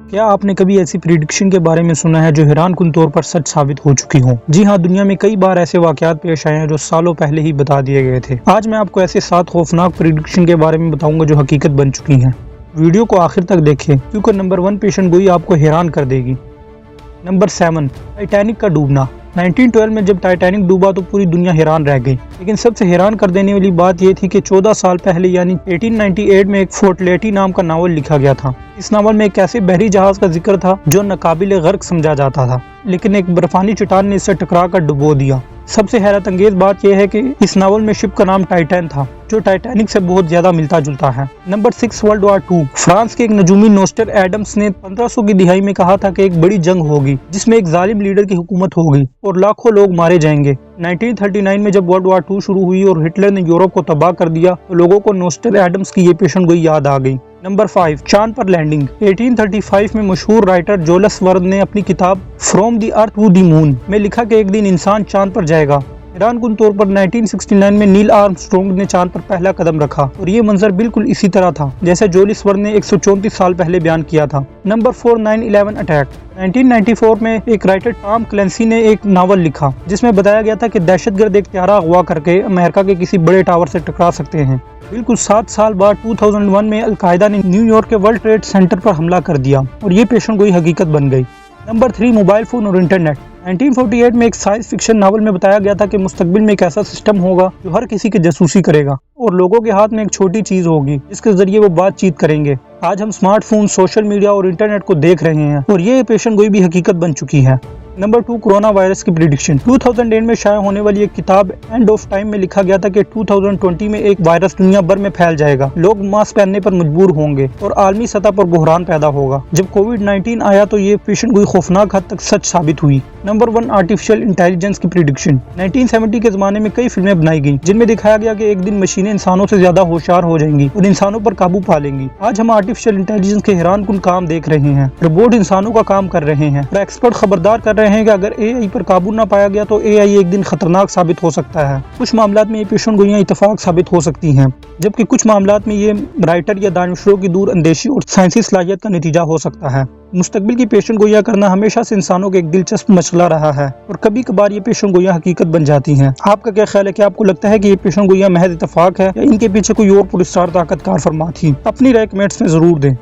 क्या आपने कभी ऐसी प्रिडिक्शन के बारे में सुना है जो हैरानकुन तौर पर सच साबित हो चुकी हो? जी हाँ, दुनिया में कई बार ऐसे वाकयात पेश आए हैं जो सालों पहले ही बता दिए गए थे। आज मैं आपको ऐसे 7 खौफनाक प्रिडिक्शन के बारे में बताऊंगा जो हकीकत बन चुकी हैं। वीडियो को आखिर तक देखें क्योंकि नंबर 1 पेशन गोई आपको हैरान कर देगी। नंबर 7, टाइटैनिक का डूबना। 1912 में जब टाइटैनिक डूबा तो पूरी दुनिया हैरान रह गई, लेकिन सबसे हैरान कर देने वाली बात यह थी कि 14 साल पहले यानी 1898 में एक फोर्टलेटी नाम का नावल लिखा गया था। इस नावल में एक ऐसे बहरी जहाज का जिक्र था जो नाकाबिले गर्क समझा जाता था, लेकिन एक बर्फानी चट्टान ने इससे टकरा कर डुबो दिया। सबसे हैरत अंगेज बात यह है कि इस नावल में शिप का नाम टाइटैन था, जो टाइटैनिक से बहुत ज्यादा मिलता जुलता है। Number 6, world war 2। फ्रांस के एक नजूमी नोस्टर एडम्स ने 1500 की दिहाई में कहा था कि एक बड़ी जंग होगी जिसमें एक जालिम लीडर की हुकूमत होगी और लाखों लोग मारे जाएंगे। 1939 में जब वर्ल्ड वॉर 2 शुरू हुई और हिटलर ने यूरोप को तबाह कर दिया तो लोगों को नोस्टर एडम्स की ये पेशन गोई याद आ गई। नंबर 5, चांद पर लैंडिंग। 1835 में मशहूर राइटर जोलस वर्द ने अपनी किताब from the earth to the moon में लिखा कि एक दिन इंसान चांद पर जाएगा। हैरानकुन तौर पर 1969 में नील आर्मस्ट्रॉन्ग ने चांद पर पहला कदम रखा और ये मंजर बिल्कुल इसी तरह था जैसे जोलिस वर्द ने 134 साल पहले बयान किया था। Number 4, 9/11 attack. 1994 में एक राइटर टॉम क्लेंसी ने एक नावल लिखा जिसमें बताया गया था कि दहशतगर्द एक त्यारा अगवा करके अमेरिका के किसी बड़े टावर से टकरा सकते हैं। बिल्कुल 7 साल बाद 2001 में अलकायदा ने न्यूयॉर्क के वर्ल्ड ट्रेड सेंटर पर हमला कर दिया और ये पेशन गोई हकीकत बन गई। नंबर 3, मोबाइल फोन और इंटरनेट। 1948 में एक साइंस फिक्शन नावल में बताया गया था कि मुस्तकबिल में एक ऐसा सिस्टम होगा जो हर किसी की जासूसी करेगा और लोगों के हाथ में एक छोटी चीज होगी जिसके जरिए वो बातचीत करेंगे। आज हम स्मार्टफोन, सोशल मीडिया और इंटरनेट को देख रहे हैं और ये पेशन गोई भी हकीकत बन चुकी है। नंबर 2, कोरोना वायरस की प्रिडिक्शन। 2008 में शाया होने वाली एक किताब एंड ऑफ टाइम में लिखा गया था कि 2020 में एक वायरस दुनिया भर में फैल जाएगा, लोग मास्क पहनने पर मजबूर होंगे और आलमी सतह पर बहरान पैदा होगा। जब कोविड-19 आया तो ये पेशन गोई खौफनाक हद तक सच साबित हुई। नंबर 1, आर्टिफिशियल इंटेलिजेंस की प्रिडिक्शन। 1970 के जमाने में कई फिल्में बनाई गई जिनमें दिखाया गया कि एक दिन मशीनें इंसानों से ज्यादा होशियार हो जाएंगी और इंसानों पर काबू पा लेंगी। आज हम आर्टिफिशियल इंटेलिजेंस के हैरानकुन काम देख रहे हैं। रोबोट इंसानों का काम कर रहे हैं और एक्सपर्ट खबरदार कर रहे हैं कि अगर एआई पर काबू न पाया गया तो एआई एक दिन खतरनाक साबित हो सकता है। कुछ मामलात में ये पेशन गोइयां इत्तेफाक साबित हो सकती हैं, जबकि कुछ मामलात में ये राइटर या दानिशों की दूर अंदेशी और साइंसी सलाहियत का नतीजा हो सकता है। मुस्तकबिल की पेशन गोइयां करना हमेशा से इंसानों का एक दिलचस्प मसला रहा है और कभी कभार ये पेशन गोइयां हकीकत बन जाती हैं। आपका क्या ख्याल है? कि आपको लगता है कि ये पेशन गोइयां महज इत्तेफाक है या इनके पीछे कोई और पुरस्कार ताकतकार फरमा थी? अपनी राय कमेंट्स में जरूर दें।